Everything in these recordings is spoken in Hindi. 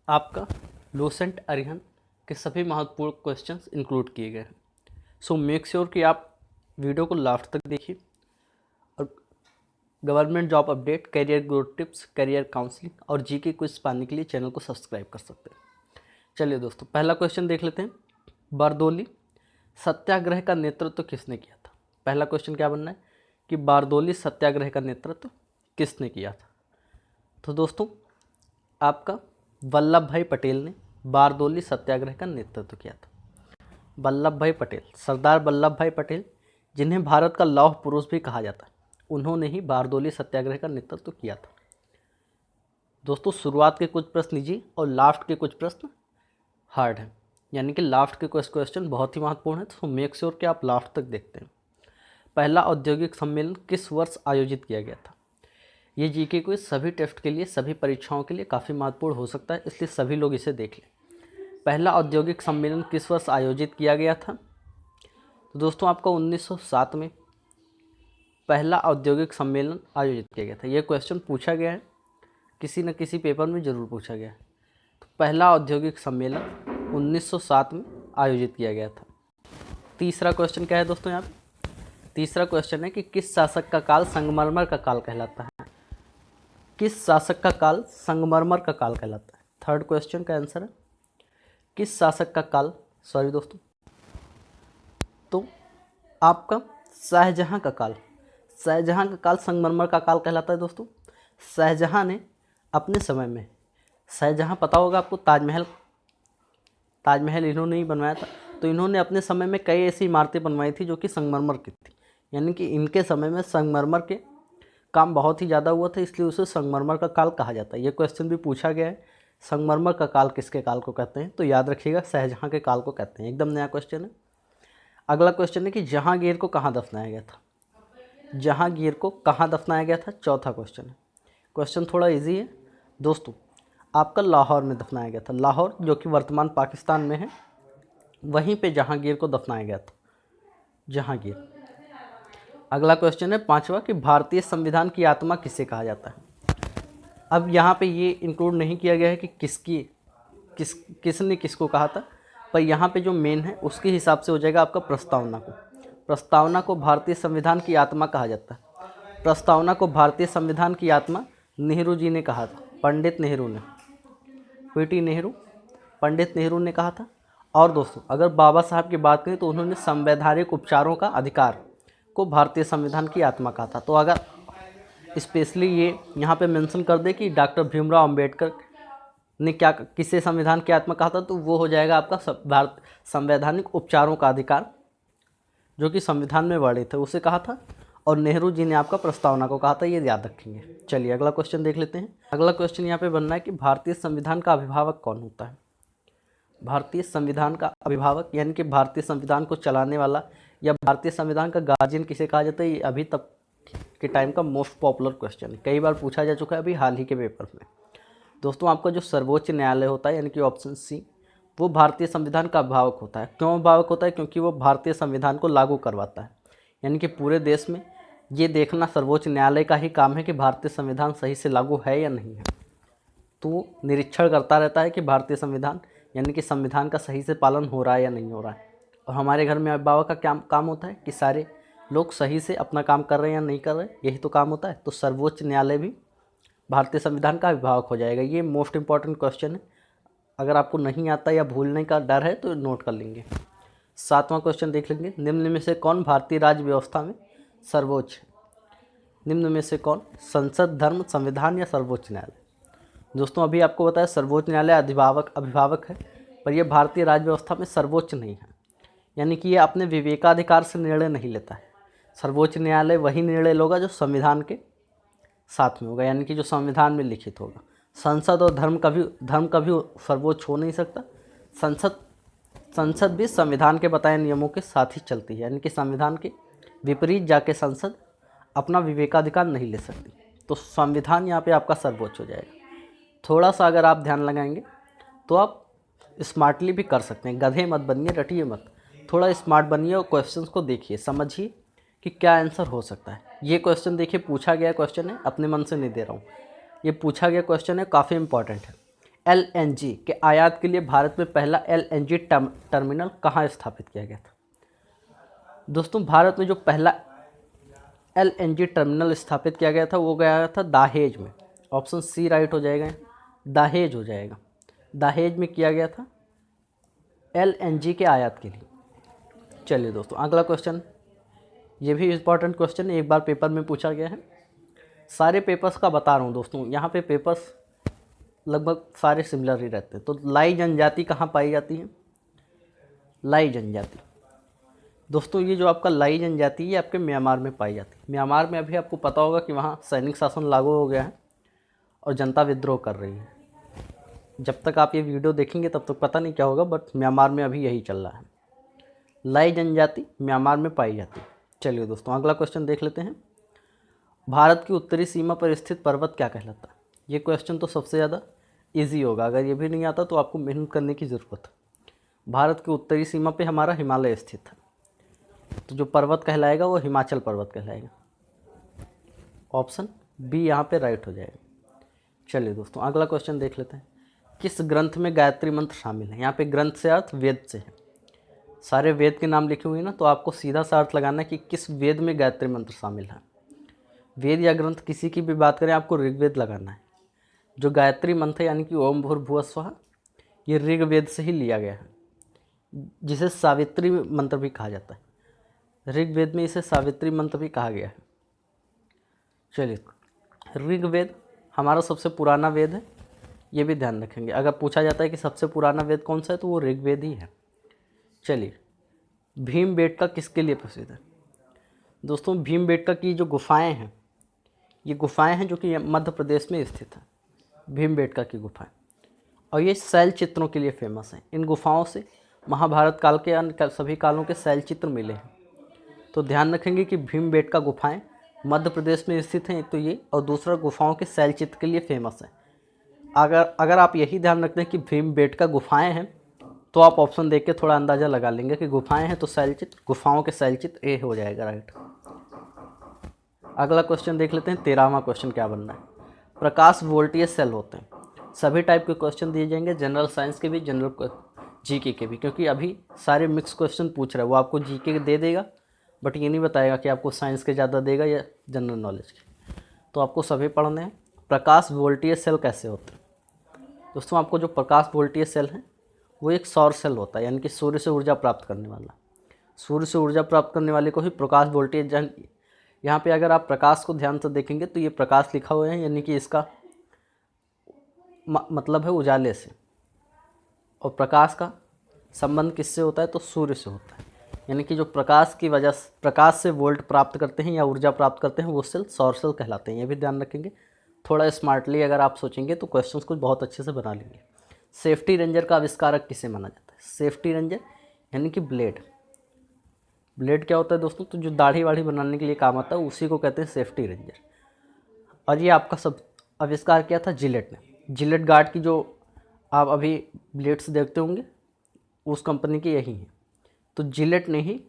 आपका लूसेंट अरिहंत के सभी महत्वपूर्ण क्वेश्चंस इंक्लूड किए गए हैं। सो मेक श्योर कि आप वीडियो को लास्ट तक देखिए और government job update, career growth tips, career counselling और जीके क्विज पाने के लिए चैनल को सब्सक्राइब कर सकते हैं। चलिए दोस्तों, पहला क्वेश्चन देख लेते हैं। बारदोली सत्याग्रह का नेतृत्व किसने किया था? पहला क्वेश्चन क्या बनना है कि बारदोली सत्याग्रह का नेतृत्व किसने किया था? तो दोस्तों, आपका वल्लभ भाई पटेल ने बारदोली सत्याग्रह का नेतृत्व किया था। वल्लभ भाई पटेल, सरदार वल्लभ भाई पटेल, जिन्हें भारत का लौह पुरुष भी कहा जाता है, उन्होंने ही बारदोली सत्याग्रह का नेतृत्व किया था। दोस्तों, शुरुआत के कुछ प्रश्न इजी और लास्ट के कुछ प्रश्न हार्ड हैं, यानी कि लास्ट के कुछ क्वेश्चन बहुत ही महत्वपूर्ण है, तो मेक श्योर कि आप लास्ट तक देखते हैं। पहला औद्योगिक सम्मेलन किस वर्ष आयोजित किया गया था? ये जीके क्विज सभी टेस्ट के लिए, सभी परीक्षाओं के लिए काफ़ी महत्वपूर्ण हो सकता है, इसलिए सभी लोग इसे देख लें। पहला औद्योगिक सम्मेलन किस वर्ष आयोजित किया गया था? तो दोस्तों, आपका 1907 में पहला औद्योगिक सम्मेलन आयोजित किया गया था। यह क्वेश्चन पूछा गया है, किसी न किसी पेपर में ज़रूर पूछा गया है। तो पहला औद्योगिक सम्मेलन 1907 में आयोजित किया गया था। तीसरा क्वेश्चन क्या है दोस्तों? यहाँ पे तीसरा क्वेश्चन है कि किस शासक का काल संगमरमर का काल कहलाता है? किस शासक का काल संगमरमर का काल कहलाता है? थर्ड क्वेश्चन का आंसर है किस शासक का काल, सॉरी दोस्तों, तो आपका शाहजहां का काल, शाहजहां का काल संगमरमर का काल कहलाता है। दोस्तों, शाहजहां ने अपने समय में, शाहजहां पता होगा आपको, ताजमहल इन्होंने ही बनवाया था, तो इन्होंने अपने समय में कई ऐसी इमारतें बनवाई थी जो कि संगमरमर की थी, यानी कि इनके समय में संगमरमर के काम बहुत ही ज़्यादा हुआ था, इसलिए उसे संगमरमर का काल कहा जाता है। ये क्वेश्चन भी पूछा गया है, संगमरमर का काल किसके काल को कहते हैं? तो याद रखिएगा, शाहजहां के काल को कहते हैं। एकदम नया क्वेश्चन है। अगला क्वेश्चन है कि जहांगीर को कहाँ दफनाया गया था? जहांगीर को कहाँ दफनाया गया था? चौथा क्वेश्चन है। क्वेश्चन थोड़ा इजी है दोस्तों, आपका लाहौर में दफनाया गया था। लाहौर, जो कि वर्तमान पाकिस्तान में है, वहीं पे जहांगीर को दफनाया गया था। जहांगीर। अगला क्वेश्चन है पांचवा कि भारतीय संविधान की आत्मा किसे कहा जाता है? अब यहाँ पे ये इंक्लूड नहीं किया गया है कि किसने किसको कहा था, पर यहाँ पे जो मेन है उसके हिसाब से हो जाएगा आपका प्रस्तावना को। प्रस्तावना को भारतीय संविधान की आत्मा कहा जाता है। प्रस्तावना को भारतीय संविधान की आत्मा नेहरू जी ने कहा था, पंडित नेहरू ने, पीटी नेहरू, पंडित नेहरू ने कहा था। और दोस्तों, अगर बाबा साहब की बात करें तो उन्होंने संवैधानिक उपचारों का अधिकार को भारतीय संविधान की आत्मा कहा था। तो अगर स्पेशली ये यहाँ पे मेंशन कर दे कि डॉक्टर भीमराव अंबेडकर ने क्या, किसे संविधान की आत्मा कहा था, तो वो हो जाएगा आपका भारत संवैधानिक उपचारों का अधिकार, जो कि संविधान में वर्णित है, उसे कहा था। और नेहरू जी ने आपका प्रस्तावना को कहा था, ये याद रखेंगे। चलिए अगला क्वेश्चन देख लेते हैं। अगला क्वेश्चन यहाँ पे बनना है कि भारतीय संविधान का अभिभावक कौन होता है? भारतीय संविधान का अभिभावक, यानी कि भारतीय संविधान को चलाने वाला या भारतीय संविधान का गार्जियन किसे कहा जाता है? ये अभी तक के टाइम का मोस्ट पॉपुलर क्वेश्चन है, कई बार पूछा जा चुका है अभी हाल ही के पेपर में। दोस्तों, आपका जो सर्वोच्च न्यायालय होता है, यानी कि ऑप्शन सी, वो भारतीय संविधान का अभिभावक होता है। क्यों अभिभावक होता है? क्योंकि वो भारतीय संविधान को लागू करवाता है, यानी कि पूरे देश में ये देखना सर्वोच्च न्यायालय का ही काम है कि भारतीय संविधान सही से लागू है या नहीं है। तो निरीक्षण करता रहता है कि भारतीय संविधान, यानी कि संविधान का सही से पालन हो रहा है या नहीं हो रहा है। और हमारे घर में अभिभावक का क्या काम होता है कि सारे लोग सही से अपना काम कर रहे हैं या नहीं कर रहे, यही तो काम होता है। तो सर्वोच्च न्यायालय भी भारतीय संविधान का अभिभावक हो जाएगा। ये मोस्ट इंपॉर्टेंट क्वेश्चन है, अगर आपको नहीं आता या भूलने का डर है तो नोट कर लेंगे। सातवां क्वेश्चन देख लेंगे। निम्न में से कौन भारतीय राज्य व्यवस्था में सर्वोच्च है? निम्न में से कौन? संसद, धर्म, संविधान या सर्वोच्च न्यायालय? दोस्तों, अभी आपको बताया सर्वोच्च न्यायालय अभिभावक है, पर यह भारतीय राज्य व्यवस्था में सर्वोच्च नहीं है, यानी कि ये अपने विवेकाधिकार से निर्णय नहीं लेता है। सर्वोच्च न्यायालय वही निर्णय लेगा जो संविधान के साथ में होगा, यानी कि जो संविधान में लिखित होगा। संसद और धर्म कभी सर्वोच्च हो नहीं सकता। संसद भी संविधान के बताए नियमों के साथ ही चलती है, यानी कि संविधान के विपरीत जाके संसद अपना विवेकाधिकार नहीं ले सकती। तो संविधान यहाँ पे आपका सर्वोच्च हो जाएगा। थोड़ा सा अगर आप ध्यान लगाएंगे तो आप स्मार्टली भी कर सकते हैं। गधे मत बनिए, रटिए मत, थोड़ा स्मार्ट बनिए और क्वेश्चंस को देखिए, समझिए कि क्या आंसर हो सकता है। ये क्वेश्चन देखिए, पूछा गया क्वेश्चन है, अपने मन से नहीं दे रहा हूँ, ये पूछा गया क्वेश्चन है, काफ़ी इंपॉर्टेंट है। LNG के आयात के लिए भारत में पहला LNG टर्मिनल कहाँ स्थापित किया गया था? दोस्तों भारत में जो पहला LNG टर्मिनल स्थापित किया गया था वो गया था दहेज में। ऑप्शन सी राइट हो जाएगा, दहेज हो जाएगा। दहेज में किया गया था LNG के आयात के लिए। चलिए दोस्तों अगला क्वेश्चन, ये भी इम्पॉर्टेंट क्वेश्चन है, एक बार पेपर में पूछा गया है। सारे पेपर्स का बता रहा हूँ दोस्तों, यहाँ पे पेपर्स लगभग सारे सिमिलर ही रहते हैं। तो लाई जनजाति कहाँ पाई जाती है? लाई जनजाति दोस्तों, ये जो आपका लाई जनजाति ये आपके म्यांमार में पाई जाती है। म्यांमार में अभी आपको पता होगा कि वहाँ सैनिक शासन लागू हो गया है और जनता विद्रोह कर रही है। जब तक आप ये वीडियो देखेंगे तब तक पता नहीं क्या होगा, बट म्यांमार में अभी यही चल रहा है। लाई जनजाति म्यांमार में पाई जाती है। चलिए दोस्तों अगला क्वेश्चन देख लेते हैं। भारत की उत्तरी सीमा पर स्थित पर्वत क्या कहलाता है? ये क्वेश्चन तो सबसे ज़्यादा इजी होगा, अगर ये भी नहीं आता तो आपको मेहनत करने की ज़रूरत है। भारत की उत्तरी सीमा पे हमारा हिमालय स्थित है, तो जो पर्वत कहलाएगा वो हिमाचल पर्वत कहलाएगा। ऑप्शन बी यहाँ पे राइट हो जाएगा। चलिए दोस्तों अगला क्वेश्चन देख लेते हैं। किस ग्रंथ में गायत्री मंत्र शामिल है? यहाँ पे ग्रंथ से अर्थ वेद से है। सारे वेद के नाम लिखे हुए हैं ना, तो आपको सीधा सा अर्थ लगाना है कि किस वेद में गायत्री मंत्र शामिल है। वेद या ग्रंथ किसी की भी बात करें, आपको ऋग्वेद लगाना है। जो गायत्री मंत्र है यानी कि ओम भूर्भुवः स्वः, ये ऋग्वेद से ही लिया गया है, जिसे सावित्री मंत्र भी कहा जाता है। ऋग्वेद में इसे सावित्री मंत्र भी कहा गया है। चलिए ऋग्वेद हमारा सबसे पुराना वेद है, ये भी ध्यान रखेंगे। अगर पूछा जाता है कि सबसे पुराना वेद कौन सा है तो वो ऋग्वेद ही है। चलिए भीमबेटका किसके लिए प्रसिद्ध है? दोस्तों भीमबेटका की जो गुफाएं हैं, ये गुफाएं हैं जो कि मध्य प्रदेश में स्थित है, भीमबेटका की गुफाएं। और ये शैल चित्रों के लिए फेमस हैं। इन गुफाओं से महाभारत काल के अन्य सभी कालों के शैल चित्र मिले हैं। तो ध्यान रखेंगे कि भीमबेटका गुफाएं मध्य प्रदेश में स्थित हैं, एक तो ये, और दूसरा गुफाओं के शैल चित्र के लिए फेमस है। अगर आप यही ध्यान रखते हैं कि भीमबेटका गुफाएं हैं, तो आप ऑप्शन देख के थोड़ा अंदाज़ा लगा लेंगे कि गुफाएं हैं तो शैलचित्र, गुफाओं के शैलचित्र ए हो जाएगा राइट। अगला क्वेश्चन देख लेते हैं। 13वां क्वेश्चन क्या बन रहा है? प्रकाश वोल्टेज सेल होते हैं। सभी टाइप के क्वेश्चन दिए जाएंगे, जनरल साइंस के भी, जनरल जीके के भी, क्योंकि अभी सारे मिक्स क्वेश्चन पूछ रहे हैं। वो आपको जीके दे देगा, बट ये नहीं बताएगा कि आपको साइंस के ज़्यादा देगा या जनरल नॉलेज के। तो आपको सभी पढ़ने हैं। प्रकाश वोल्टेज सेल कैसे होते हैं? दोस्तों आपको जो प्रकाश वोल्टेज सेल है वो एक सौर सेल होता है, यानी कि सूर्य से ऊर्जा प्राप्त करने वाला। सूर्य से ऊर्जा प्राप्त करने वाले को ही प्रकाश वोल्टेज। यहाँ पे अगर आप प्रकाश को ध्यान से देखेंगे तो ये प्रकाश लिखा हुआ है, यानी कि इसका मतलब है उजाले से। और प्रकाश का संबंध किससे होता है? तो सूर्य से होता है। यानी कि जो प्रकाश की वजह से, प्रकाश से वोल्ट प्राप्त करते हैं या ऊर्जा प्राप्त करते हैं, वो सेल सौर सेल कहलाते हैं। ये भी ध्यान रखेंगे। थोड़ा स्मार्टली अगर आप सोचेंगे तो क्वेश्चंस कुछ बहुत अच्छे से बना लेंगे। सेफ्टी रेंजर का आविष्कारक किसे माना जाता है? सेफ्टी रेंजर यानी कि ब्लेड। ब्लेड क्या होता है दोस्तों? तो जो दाढ़ी वाढ़ी बनाने के लिए काम आता है उसी को कहते हैं सेफ्टी रेंजर। और ये आपका सब आविष्कार किया था जिलेट ने। जिलेट गार्ड की जो आप अभी ब्लेड्स देखते होंगे उस कंपनी की यही है। तो जिलेट ने ही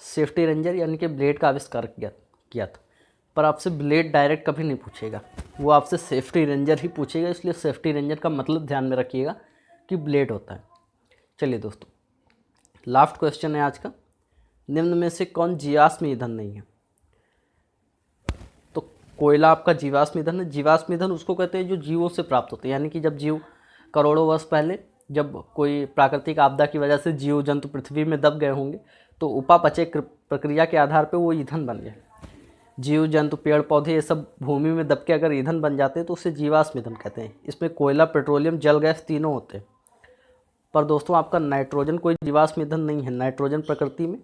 सेफ्टी रेंजर यानी कि ब्लेड का आविष्कार किया था। पर आपसे ब्लेड डायरेक्ट कभी नहीं पूछेगा, वो आपसे सेफ्टी रेंजर ही पूछेगा। इसलिए सेफ्टी रेंजर का मतलब ध्यान में रखिएगा कि ब्लेड होता है। चलिए दोस्तों लास्ट क्वेश्चन है आज का। निम्न में से कौन जीवाश्म ईंधन नहीं है? तो कोयला आपका जीवाश्म ईंधन है। जीवाश्म ईंधन उसको कहते हैं जो जीवों से प्राप्त होते हैं, यानी कि जब जीव करोड़ों वर्ष पहले जब कोई प्राकृतिक आपदा की वजह से जीव जंतु पृथ्वी में दब गए होंगे तो उपापचय प्रक्रिया के आधार पर वो ईंधन बन गए। जीव जंतु पेड़ पौधे ये सब भूमि में दब के अगर ईंधन बन जाते हैं तो उसे जीवाश्म ईंधन कहते हैं। इसमें कोयला, पेट्रोलियम, जल गैस तीनों होते हैं। पर दोस्तों आपका नाइट्रोजन कोई जीवाश्म ईंधन नहीं है। नाइट्रोजन प्रकृति में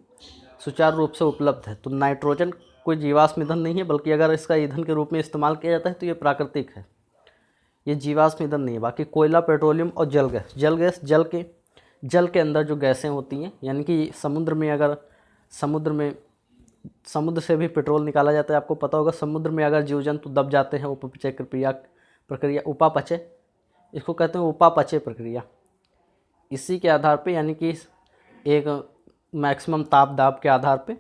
सुचारू रूप से उपलब्ध है, तो नाइट्रोजन कोई जीवाश्म ईंधन नहीं है, बल्कि अगर इसका ईंधन के रूप में इस्तेमाल किया जाता है तो ये प्राकृतिक है, ये जीवाश्म ईंधन नहीं है। बाकी कोयला, पेट्रोलियम और जल गैस जल के अंदर जो गैसें होती हैं, यानी कि समुद्र में अगर समुद्र से भी पेट्रोल निकाला जाता है। आपको पता होगा समुद्र में अगर जीव जंतु दब जाते हैं, उपापचय प्रक्रिया उपापचय, इसको कहते हैं उपापचय प्रक्रिया। इसी के आधार पे यानी कि एक मैक्सिमम ताप दाब के आधार पे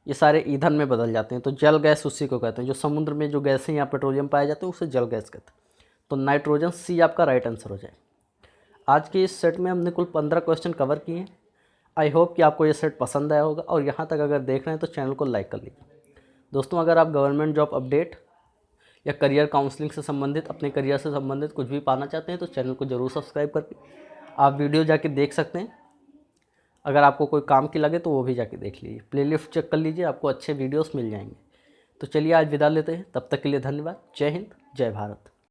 ये सारे ईंधन में बदल जाते हैं। तो जल गैस उसी को कहते हैं। जो समुद्र में जो गैसें या पेट्रोलियम पाए जाते हैं उसे जल गैस कहते हैं। तो नाइट्रोजन सी आपका राइट आंसर हो जाए। आज के इस सेट में हमने कुल 15 क्वेश्चन कवर किए हैं। आई होप कि आपको ये सेट पसंद आया होगा, और यहाँ तक अगर देख रहे हैं तो चैनल को लाइक कर लीजिए। दोस्तों, अगर आप गवर्नमेंट जॉब अपडेट या करियर काउंसलिंग से संबंधित, अपने करियर से संबंधित कुछ भी पाना चाहते हैं तो चैनल को ज़रूर सब्सक्राइब करके आप वीडियो जाके देख सकते हैं। अगर आपको कोई काम की लगे तो वो भी जाके देख लीजिए, प्लेलिस्ट चेक कर लीजिए, आपको अच्छे वीडियोस मिल जाएंगे। तो चलिए आज विदा लेते हैं, तब तक के लिए धन्यवाद। जय हिंद, जय भारत।